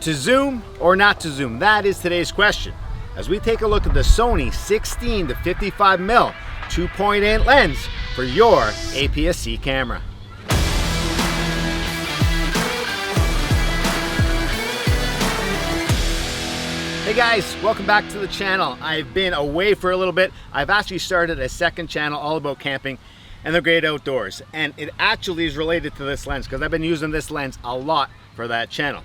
To zoom or not to zoom? That is today's question, as we take a look at the Sony 16 to 55mm 2.8 lens for your APS-C camera. Hey guys, welcome back to the channel. I've been away for a little bit. I've actually started a second channel all about camping and the great outdoors, and it actually is related to this lens because I've been using this lens a lot for that channel.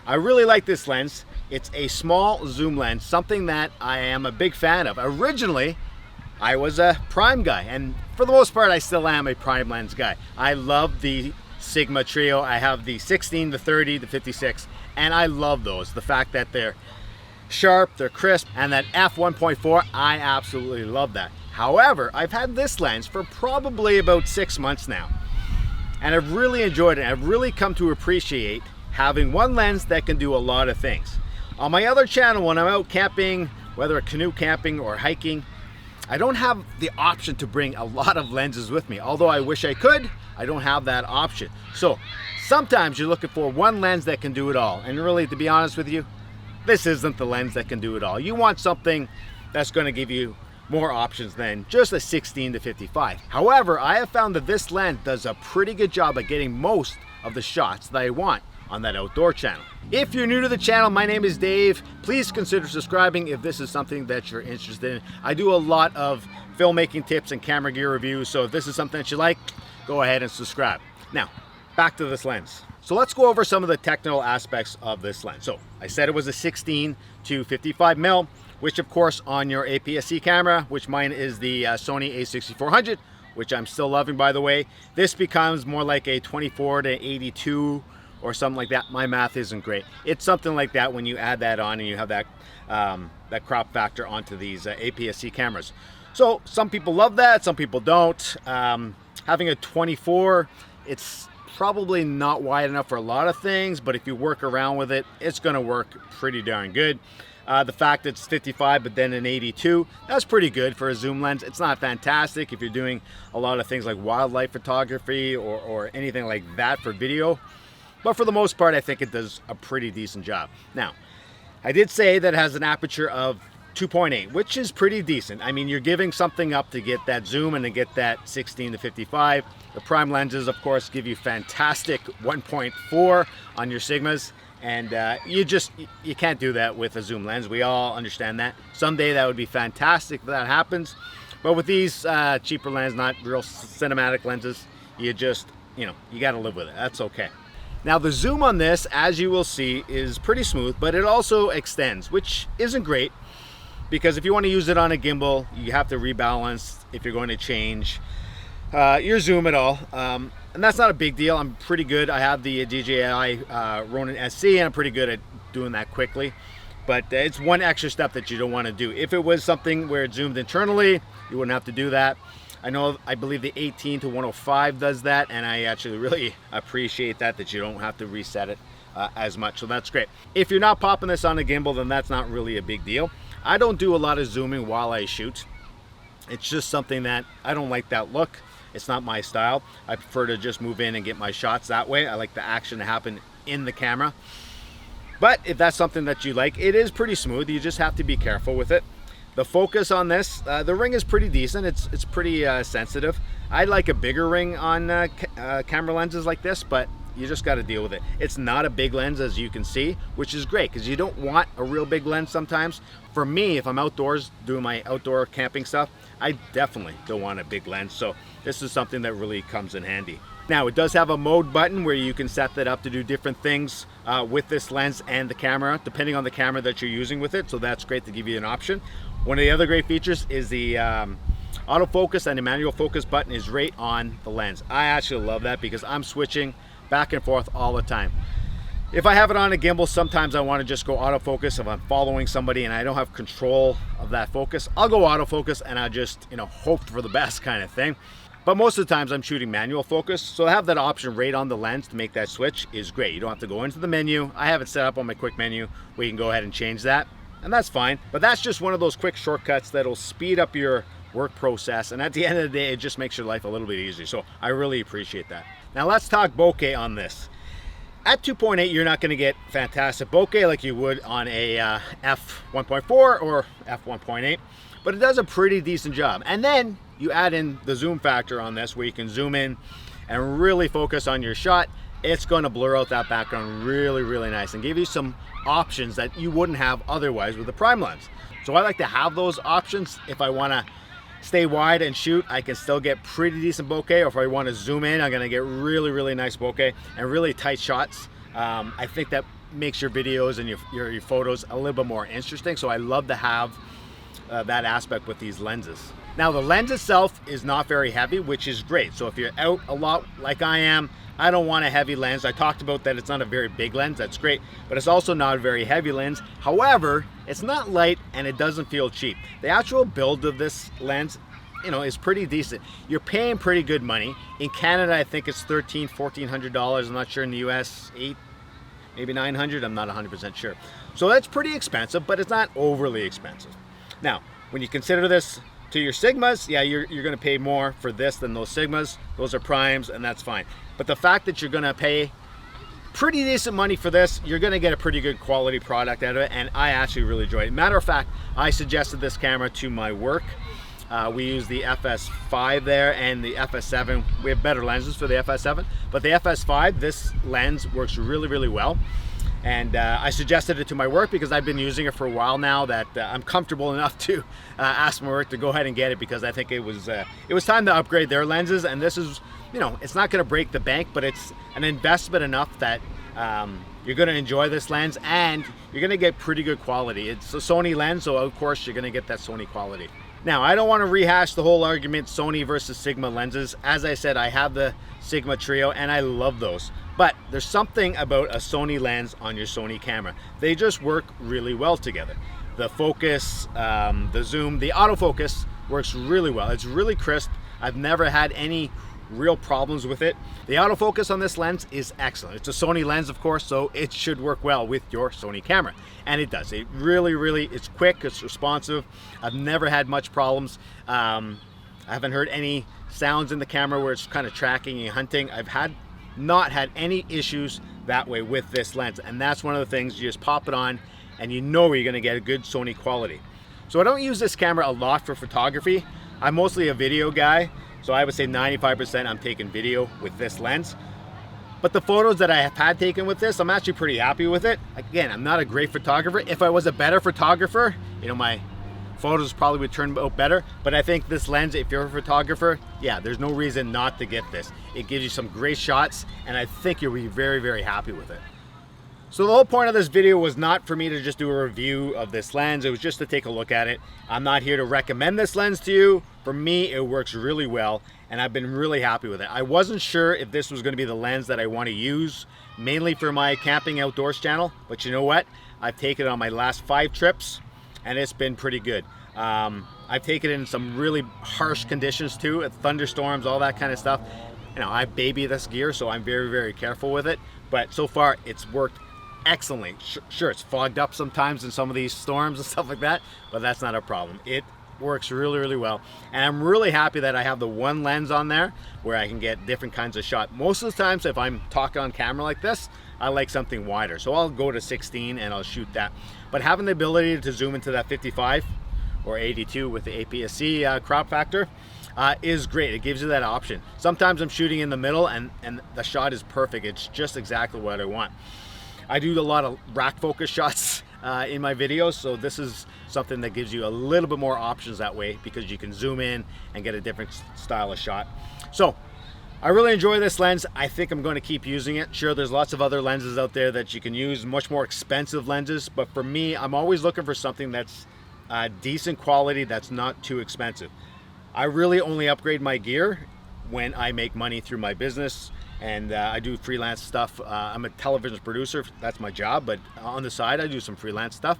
I really like this lens. It's a small zoom lens, something that I am a big fan of. Originally, I was a prime guy, and for the most part, I still am a prime lens guy. I love the Sigma Trio. I have the 16, the 30, the 56, and I love those. The fact that they're sharp, they're crisp, and that f1.4, I absolutely love that. However, I've had this lens for probably about 6 months now, and I've really enjoyed it. I've really come to appreciate having one lens that can do a lot of things. On my other channel, when I'm out camping, whether canoe camping or hiking, I don't have the option to bring a lot of lenses with me. Although I wish I could, I don't have that option. So sometimes you're looking for one lens that can do it all. And really, to be honest with you, this isn't the lens that can do it all. You want something that's going to give you more options than just a 16 to 55. However, I have found that this lens does a pretty good job at getting most of the shots that I want on that outdoor channel. If you're new to the channel, my name is Dave. Please consider subscribing if this is something that you're interested in. I do a lot of filmmaking tips and camera gear reviews, so if this is something that you like, go ahead and subscribe. Now, back to this lens. So let's go over some of the technical aspects of this lens. So I said it was a 16 to 55mm, which of course on your APS-C camera, which mine is the Sony a6400, which I'm still loving, by the way, this becomes more like a 24 to 82 or something like that. My math isn't great. It's something like that when you add that on and you have that that crop factor onto these APS-C cameras. So some people love that, some people don't. Having a 24, it's probably not wide enough for a lot of things, but if you work around with it, it's going to work pretty darn good. The fact that it's 55 but then an 82, that's pretty good for a zoom lens. It's not fantastic if you're doing a lot of things like wildlife photography or anything like that for video. But for the most part, I think it does a pretty decent job. Now, I did say that it has an aperture of 2.8, which is pretty decent. I mean, you're giving something up to get that zoom and to get that 16 to 55. The prime lenses, of course, give you fantastic 1.4 on your Sigmas. And you can't do that with a zoom lens. We all understand that. Someday that would be fantastic if that happens. But with these cheaper lenses, not real cinematic lenses, you just, you got to live with it. That's okay. Now the zoom on this, as you will see, is pretty smooth, but it also extends, which isn't great because if you want to use it on a gimbal, you have to rebalance if you're going to change your zoom at all. And that's not a big deal. I'm pretty good. I have the DJI Ronin SC and I'm pretty good at doing that quickly. But it's one extra step that you don't want to do. If it was something where it zoomed internally, you wouldn't have to do that. I believe the 18 to 105 does that, and I actually really appreciate that you don't have to reset it as much, so that's great. If you're not popping this on a gimbal, then that's not really a big deal. I don't do a lot of zooming while I shoot. It's just something that I don't like that look. It's not my style. I prefer to just move in and get my shots that way. I like the action to happen in the camera. But if that's something that you like, it is pretty smooth. You just have to be careful with it. The focus on this, the ring is pretty decent. It's pretty sensitive. I like a bigger ring on camera lenses like this, but you just got to deal with it. It's not a big lens, as you can see, which is great because you don't want a real big lens sometimes. For me, if I'm outdoors doing my outdoor camping stuff, I definitely don't want a big lens. So this is something that really comes in handy. Now it does have a mode button where you can set that up to do different things with this lens and the camera, depending on the camera that you're using with it. So that's great to give you an option. One of the other great features is the autofocus, and the manual focus button is right on the lens. I actually love that because I'm switching back and forth all the time. If I have it on a gimbal, sometimes I want to just go autofocus. If I'm following somebody and I don't have control of that focus, I'll go autofocus and I just, hope for the best kind of thing. But most of the times I'm shooting manual focus, so to have that option right on the lens to make that switch is great. You don't have to go into the menu. I have it set up on my quick menu where you can go ahead and change that, and that's fine. But that's just one of those quick shortcuts that'll speed up your work process, and at the end of the day, it just makes your life a little bit easier. So I really appreciate that. Now let's talk bokeh on this. At 2.8, you're not going to get fantastic bokeh like you would on a f1.4 or f1.8, but it does a pretty decent job. And then you add in the zoom factor on this, where you can zoom in and really focus on your shot. It's going to blur out that background really, really nice and give you some options that you wouldn't have otherwise with the prime lens. So I like to have those options. If I want to stay wide and shoot, I can still get pretty decent bokeh, or if I want to zoom in, I'm going to get really, really nice bokeh and really tight shots. I think that makes your videos and your photos a little bit more interesting, so I love to have that aspect with these lenses. Now, the lens itself is not very heavy, which is great. So if you're out a lot like I am, I don't want a heavy lens. I talked about that it's not a very big lens, that's great, but it's also not a very heavy lens. However, it's not light and it doesn't feel cheap. The actual build of this lens, is pretty decent. You're paying pretty good money. In Canada, I think it's $1,400. I'm not sure in the US, maybe $900, I'm not 100% sure. So that's pretty expensive, but it's not overly expensive. Now, when you consider this to your Sigmas, yeah, you're gonna pay more for this than those Sigmas. Those are primes, and that's fine. But the fact that you're gonna pay pretty decent money for this, you're gonna get a pretty good quality product out of it, and I actually really enjoy it. Matter of fact, I suggested this camera to my work. We use the FS5 there and the FS7. We have better lenses for the FS7, but the FS5, this lens works really, really well. And I suggested it to my work because I've been using it for a while now, that I'm comfortable enough to ask my work to go ahead and get it, because I think it was time to upgrade their lenses. And this is, it's not going to break the bank, but it's an investment enough that you're going to enjoy this lens and you're going to get pretty good quality. It's a Sony lens, so of course you're going to get that Sony quality. Now, I don't want to rehash the whole argument Sony versus Sigma lenses. As I said, I have the Sigma Trio and I love those. But there's something about a Sony lens on your Sony camera. They just work really well together. The focus, the zoom, the autofocus works really well. It's really crisp. I've never had any real problems with it. The autofocus on this lens is excellent. It's a Sony lens, of course, so it should work well with your Sony camera. And it does. It really, really, it's quick, it's responsive. I've never had much problems. I haven't heard any sounds in the camera where it's kind of tracking and hunting. I've not had any issues that way with this lens. And that's one of the things, you just pop it on and you know you're gonna get a good Sony quality. So I don't use this camera a lot for photography. I'm mostly a video guy. So I would say 95% I'm taking video with this lens. But the photos that I have had taken with this, I'm actually pretty happy with it. Again, I'm not a great photographer. If I was a better photographer, my photos probably would turn out better. But I think this lens, if you're a photographer, yeah, there's no reason not to get this. It gives you some great shots, and I think you'll be very, very happy with it. So the whole point of this video was not for me to just do a review of this lens. It was just to take a look at it. I'm not here to recommend this lens to you. For me, it works really well, and I've been really happy with it. I wasn't sure if this was going to be the lens that I want to use, mainly for my camping outdoors channel, but you know what? I've taken it on my last 5 trips, and it's been pretty good. I've taken it in some really harsh conditions too, thunderstorms, all that kind of stuff. I baby this gear, so I'm very, very careful with it, but so far it's worked excellently. Sure, it's fogged up sometimes in some of these storms and stuff like that, but that's not a problem. It works really, really well, and I'm really happy that I have the one lens on there where I can get different kinds of shot. Most of the times if I'm talking on camera like this, I like something wider, so I'll go to 16 and I'll shoot that. But having the ability to zoom into that 55 or 82 with the APS-C crop factor is great. It gives you that option. Sometimes I'm shooting in the middle and the shot is perfect. It's just exactly what I want. I do a lot of rack focus shots in my videos, so this is something that gives you a little bit more options that way, because you can zoom in and get a different style of shot. So I really enjoy this lens. I think I'm going to keep using it. Sure, there's lots of other lenses out there that you can use, much more expensive lenses, but for me, I'm always looking for something that's decent quality, that's not too expensive. I really only upgrade my gear when I make money through my business, and I do freelance stuff. I'm a television producer, that's my job, but on the side I do some freelance stuff,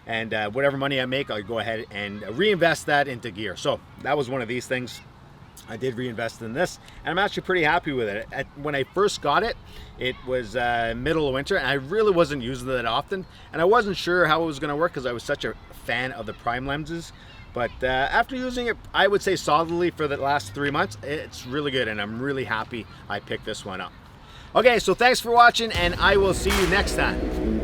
and whatever money I make, I'll go ahead and reinvest that into gear. So that was one of these things. I did reinvest in this, and I'm actually pretty happy with it. When I first got it, it was middle of winter, and I really wasn't using it that often, and I wasn't sure how it was going to work because I was such a fan of the prime lenses. But after using it, I would say solidly for the last 3 months, it's really good, and I'm really happy I picked this one up. Okay, so thanks for watching, and I will see you next time.